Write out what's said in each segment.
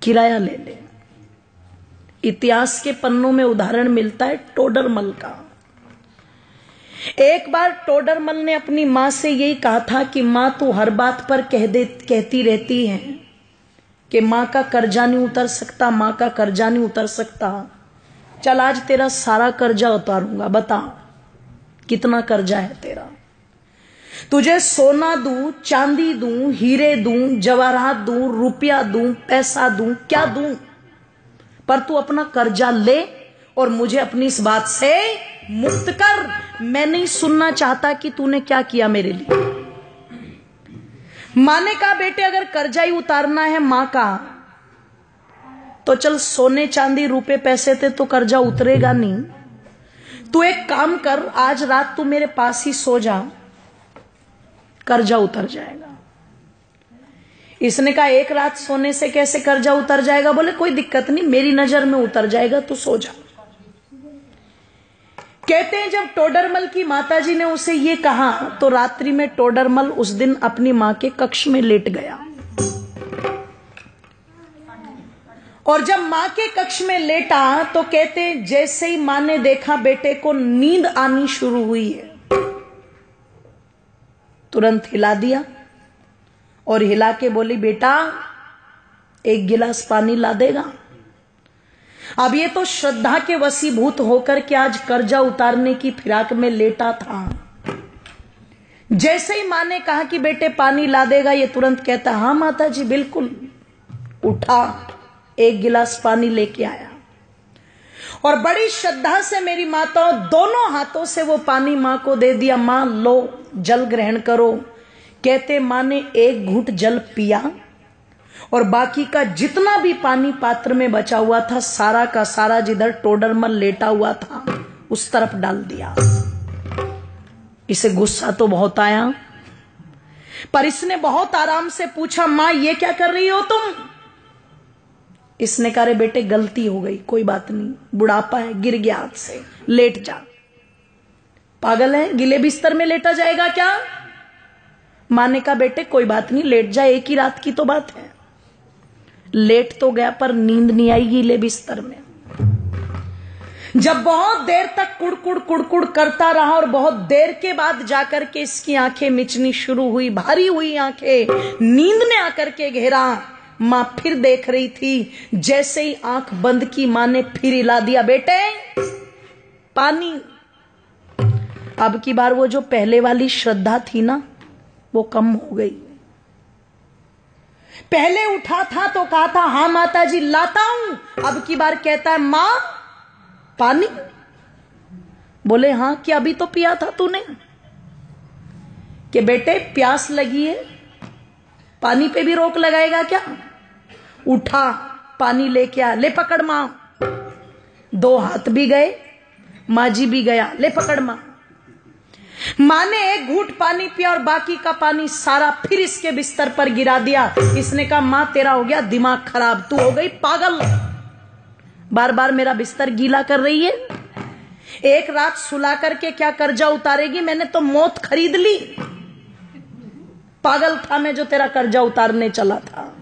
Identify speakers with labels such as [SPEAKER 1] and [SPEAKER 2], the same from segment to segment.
[SPEAKER 1] किराया ले ले। इतिहास के पन्नों में उदाहरण मिलता है टोडरमल का। एक बार टोडरमल ने अपनी मां से यही कहा था कि मां तू हर बात पर कहती रहती है कि मां का कर्जा नहीं उतर सकता, मां का कर्जा नहीं उतर सकता। चल आज तेरा सारा कर्जा उतारूंगा, बता कितना कर्जा है तेरा। तुझे सोना दूं, चांदी दूं, हीरे दूं, जवाहरात दूं, रुपया दूं, पैसा दूं, क्या दूं, पर तू अपना कर्जा ले और मुझे अपनी इस बात से मुक्त कर। मैं नहीं सुनना चाहता कि तूने क्या किया मेरे लिए। मां ने कहा बेटे अगर कर्जा ही उतारना है मां का तो चल सोने चांदी रुपए पैसे थे तो कर्जा उतरेगा नहीं। तू एक काम कर, आज रात तू मेरे पास ही सो जा, कर्जा उतर जाएगा। इसने कहा एक रात सोने से कैसे कर्जा उतर जाएगा? बोले कोई दिक्कत नहीं, मेरी नजर में उतर जाएगा, तू सो जा। कहते हैं जब टोडरमल की माताजी ने उसे ये कहा तो रात्रि में टोडरमल उस दिन अपनी मां के कक्ष में लेट गया। और जब मां के कक्ष में लेटा तो कहते हैं जैसे ही मां ने देखा बेटे को नींद आनी शुरू हुई है, तुरंत हिला दिया और हिला के बोली बेटा एक गिलास पानी ला देगा। अब ये तो श्रद्धा के वशीभूत होकर के आज कर्जा उतारने की फिराक में लेटा था। जैसे ही मां ने कहा कि बेटे पानी ला देगा, ये तुरंत कहता हाँ माता जी बिल्कुल। उठा, एक गिलास पानी लेके आया और बड़ी श्रद्धा से मेरी माताओं दोनों हाथों से वो पानी मां को दे दिया। मां लो जल ग्रहण करो। कहते मां ने एक घूंट जल पिया और बाकी का जितना भी पानी पात्र में बचा हुआ था सारा का सारा जिधर टोडरमल लेटा हुआ था उस तरफ डाल दिया। इसे गुस्सा तो बहुत आया, पर इसने बहुत आराम से पूछा मां ये क्या कर रही हो तुम? इसने कहा रे बेटे गलती हो गई, कोई बात नहीं, बुढ़ापा है, गिर गया हाथ से, लेट जा। पागल है, गिले बिस्तर में लेटा जाएगा क्या? मां ने कहा बेटे कोई बात नहीं, लेट जा, एक ही रात की तो बात है। लेट तो गया पर नींद नहीं आई गीले बिस्तर में। जब बहुत देर तक कुड़कुड़ कुड़कुड़ करता रहा और बहुत देर के बाद जाकर के इसकी आंखें मिचनी शुरू हुई, भारी हुई आंखें, नींद ने आकर के घेरा। मां फिर देख रही थी, जैसे ही आंख बंद की मां ने फिर हिला दिया बेटे पानी। अब की बार वो जो पहले वाली श्रद्धा थी ना वो कम हो गई। पहले उठा था तो कहा था हाँ माता जी लाता हूं, अब की बार कहता है मां पानी। बोले हाँ कि अभी तो पिया था तूने? कि बेटे प्यास लगी है, पानी पे भी रोक लगाएगा क्या? उठा, पानी लेके आ, ले पकड़ मां। दो हाथ भी गए, मां जी भी गया, ले पकड़ मां। मां ने एक घूंट पानी पिया और बाकी का पानी सारा फिर इसके बिस्तर पर गिरा दिया। इसने कहा मां तेरा हो गया दिमाग खराब, तू हो गई पागल, बार बार मेरा बिस्तर गीला कर रही है। एक रात सुला करके क्या कर्जा उतारेगी? मैंने तो मौत खरीद ली। पागल था मैं जो तेरा कर्जा उतारने चला था।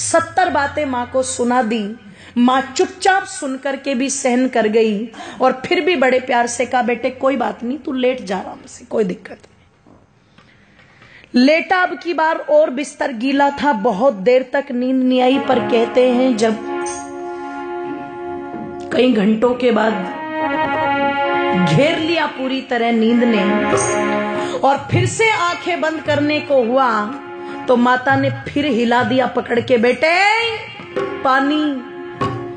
[SPEAKER 1] 70 बातें मां को सुना दी। मां चुपचाप सुन करके भी सहन कर गई और फिर भी बड़े प्यार से कहा बेटे कोई बात नहीं, तू लेट जा आराम से, कोई दिक्कत नहीं। लेटा, अब की बार और बिस्तर गीला था, बहुत देर तक नींद नहीं आई। पर कहते हैं जब कई घंटों के बाद घेर लिया पूरी तरह नींद ने और फिर से आंखें बंद करने को हुआ तो माता ने फिर हिला दिया पकड़ के बेटे पानी।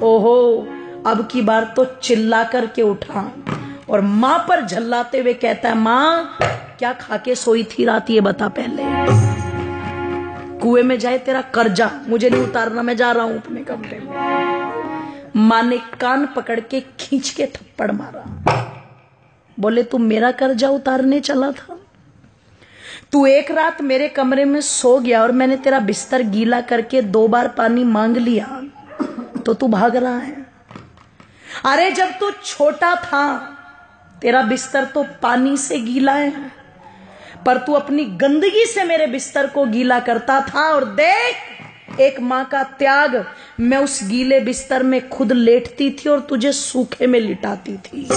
[SPEAKER 1] ओहो, अब की बार तो चिल्ला करके उठा और मां पर झल्लाते हुए कहता है मां क्या खा के सोई थी रात, ये बता पहले। कुएं में जाए तेरा कर्जा, मुझे नहीं उतारना, मैं जा रहा हूं अपने कमरे में। मां ने कान पकड़ के खींच के थप्पड़ मारा। बोले तू मेरा कर्जा उतारने चला था? तू एक रात मेरे कमरे में सो गया और मैंने तेरा बिस्तर गीला करके 2 बार पानी मांग लिया तो तू भाग रहा है। अरे जब तू छोटा था तेरा बिस्तर तो पानी से गीला है, पर तू अपनी गंदगी से मेरे बिस्तर को गीला करता था। और देख एक माँ का त्याग, मैं उस गीले बिस्तर में खुद लेटती थी और तुझे सूखे में लिटाती थी।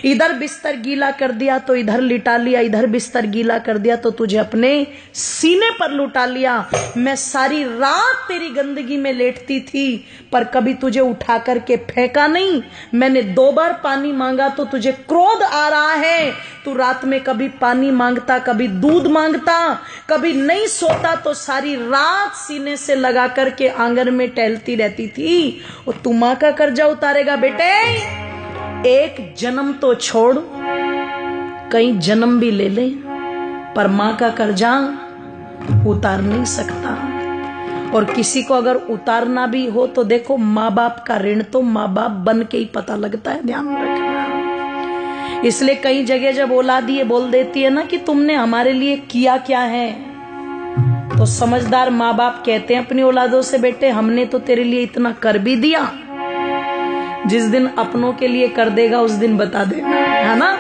[SPEAKER 1] इधर बिस्तर गीला कर दिया तो इधर लिटा लिया, इधर बिस्तर गीला कर दिया तो तुझे अपने सीने पर लुटा लिया। मैं सारी रात तेरी गंदगी में लेटती थी पर कभी तुझे उठा करके फेंका नहीं। मैंने 2 बार पानी मांगा तो तुझे क्रोध आ रहा है। तू रात में कभी पानी मांगता, कभी दूध मांगता, कभी नहीं सोता तो सारी रात सीने से लगा करके आंगन में टहलती रहती थी। और तू मां का कर्जा उतारेगा बेटे? एक जन्म तो छोड़, कई जन्म भी ले ले, पर मां का कर्जा उतार नहीं सकता। और किसी को अगर उतारना भी हो तो देखो, माँ बाप का ऋण तो माँ बाप बन के ही पता लगता है, ध्यान रखना। इसलिए कई जगह जब औलाद ये बोल देती है ना कि तुमने हमारे लिए किया क्या है, तो समझदार माँ बाप कहते हैं अपनी औलादों से, बेटे हमने तो तेरे लिए इतना कर भी दिया, जिस दिन अपनों के लिए कर देगा उस दिन बता देना, है ना।